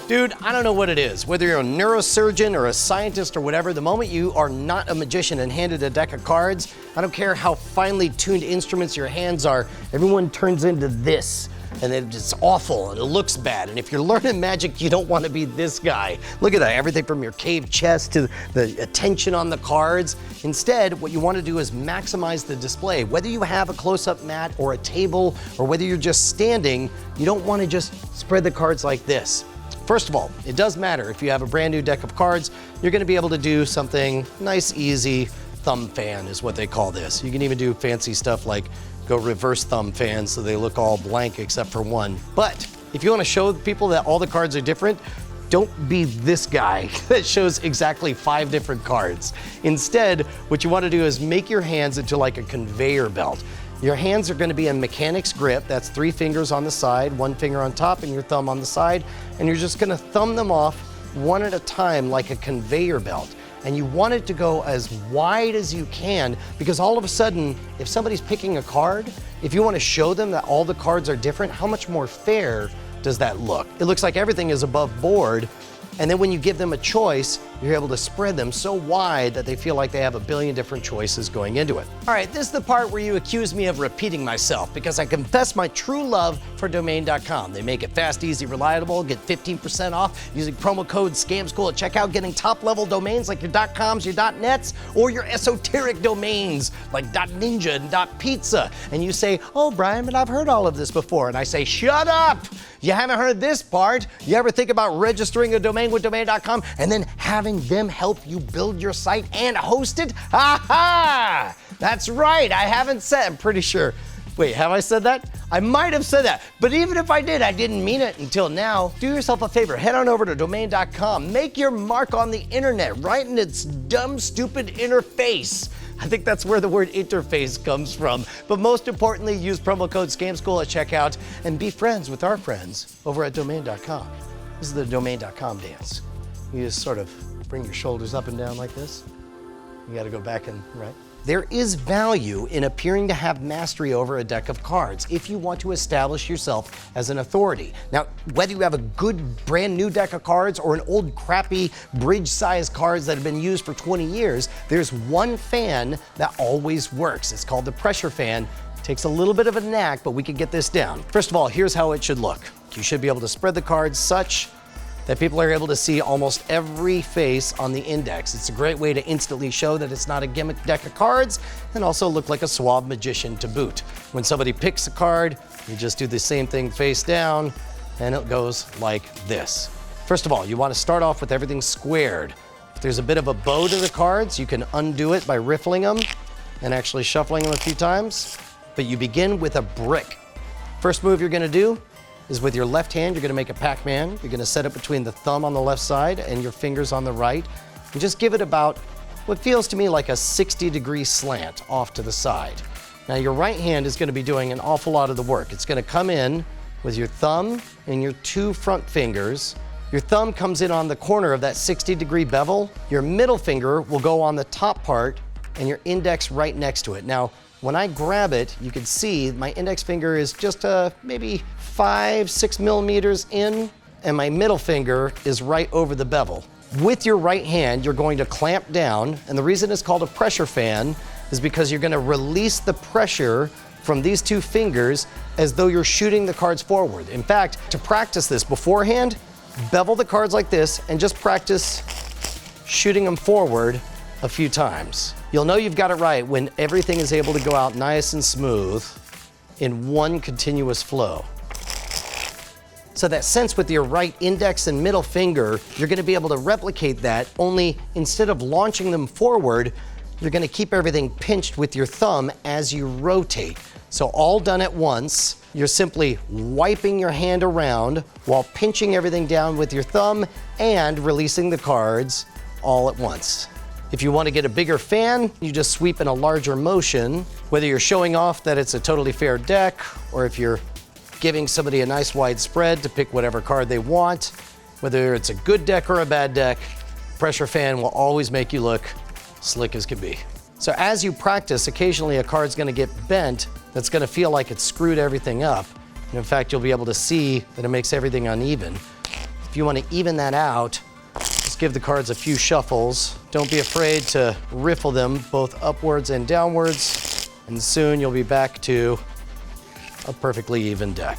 Dude, I don't know what it is, whether you're a neurosurgeon or a scientist or whatever, the moment you are not a magician and handed a deck of cards, I don't care how finely tuned instruments your hands are, everyone turns into this. And it's awful and it looks bad. And if you're learning magic, you don't want to be this guy. Look at that, everything from your cave chest to the attention on the cards. Instead, what you want to do is maximize the display. Whether you have a close-up mat or a table, or whether you're just standing, you don't want to just spread the cards like this. First of all, it does matter. If you have a brand new deck of cards, you're going to be able to do something nice, easy. Thumb fan is what they call this. You can even do fancy stuff like go reverse thumb fans so they look all blank except for one. But if you want to show people that all the cards are different, don't be this guy that shows exactly 5 different cards. Instead, what you want to do is make your hands into like a conveyor belt. Your hands are going to be a mechanic's grip. That's 3 fingers on the side, 1 finger on top, and your thumb on the side. And you're just going to thumb them off one at a time like a conveyor belt. And you want it to go as wide as you can, because all of a sudden, if somebody's picking a card, if you want to show them that all the cards are different, how much more fair does that look? It looks like everything is above board. And then when you give them a choice, you're able to spread them so wide that they feel like they have a billion different choices going into it. All right, this is the part where you accuse me of repeating myself, because I confess my true love for domain.com. They make it fast, easy, reliable. Get 15% off using promo code SCAMSCHOOL at checkout, getting top-level domains like your .coms, your .nets, or your esoteric domains like .ninja and .pizza. And you say, oh, Brian, but I've heard all of this before. And I say, shut up! You haven't heard this part. You ever think about registering a domain with domain.com and then having them help you build your site and host it? Ha! That's right, I haven't said, I'm pretty sure. Wait, have I said that? I might have said that, but even if I did, I didn't mean it until now. Do yourself a favor, head on over to domain.com, make your mark on the internet, right in its dumb, stupid interface. I think that's where the word interface comes from. But most importantly, use promo code SCAMSCHOOL at checkout and be friends with our friends over at domain.com. This is the domain.com dance. You just sort of bring your shoulders up and down like this. You gotta go back and right. There is value in appearing to have mastery over a deck of cards if you want to establish yourself as an authority. Now, whether you have a good brand new deck of cards or an old crappy bridge-sized cards that have been used for 20 years, there's one fan that always works. It's called the pressure fan. It takes a little bit of a knack, but we can get this down. First of all, here's how it should look. You should be able to spread the cards such that people are able to see almost every face on the index. It's a great way to instantly show that it's not a gimmick deck of cards and also look like a suave magician to boot. When somebody picks a card, you just do the same thing face down and it goes like this. First of all, you want to start off with everything squared. If there's a bit of a bow to the cards, you can undo it by riffling them and actually shuffling them a few times. But you begin with a brick. First move you're going to do is with your left hand, you're going to make a Pac-Man. You're going to set it between the thumb on the left side and your fingers on the right. And just give it about what feels to me like a 60-degree slant off to the side. Now your right hand is going to be doing an awful lot of the work. It's going to come in with your thumb and your 2 front fingers. Your thumb comes in on the corner of that 60-degree bevel. Your middle finger will go on the top part and your index right next to it. Now, when I grab it, you can see my index finger is just maybe 5-6 millimeters in, and my middle finger is right over the bevel. With your right hand, you're going to clamp down, and the reason it's called a pressure fan is because you're going to release the pressure from these 2 fingers as though you're shooting the cards forward. In fact, to practice this beforehand, bevel the cards like this and just practice shooting them forward a few times. You'll know you've got it right when everything is able to go out nice and smooth in one continuous flow. So that sense with your right index and middle finger, you're going to be able to replicate that, only instead of launching them forward, you're going to keep everything pinched with your thumb as you rotate. So all done at once, you're simply wiping your hand around while pinching everything down with your thumb and releasing the cards all at once. If you want to get a bigger fan, you just sweep in a larger motion, whether you're showing off that it's a totally fair deck, or if you're giving somebody a nice wide spread to pick whatever card they want. Whether it's a good deck or a bad deck, pressure fan will always make you look slick as can be. So as you practice, occasionally a card's gonna get bent that's gonna feel like it's screwed everything up. And in fact, you'll be able to see that it makes everything uneven. If you wanna even that out, just give the cards a few shuffles. Don't be afraid to riffle them both upwards and downwards, and soon you'll be back to a perfectly even deck.